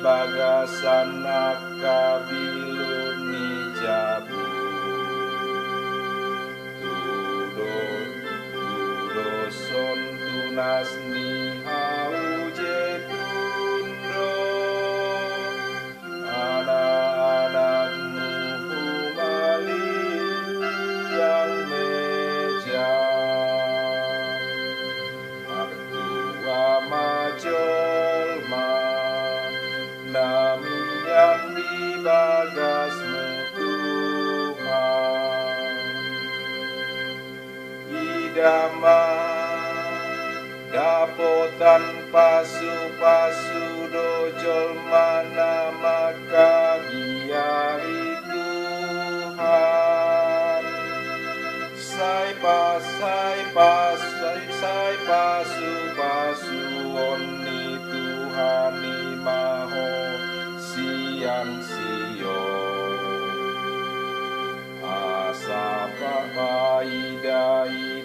bagasana kabiluni jabu Tudoson tunas ni hauje tundo anak-anakmu humali yang meja Artua majolma namian di bagasmu Tuhan Idama dapotan pasu-pasu dojol mana maka biari Tuhan sai pasu-pasu oni Tuhan imaho siang sio asa paidai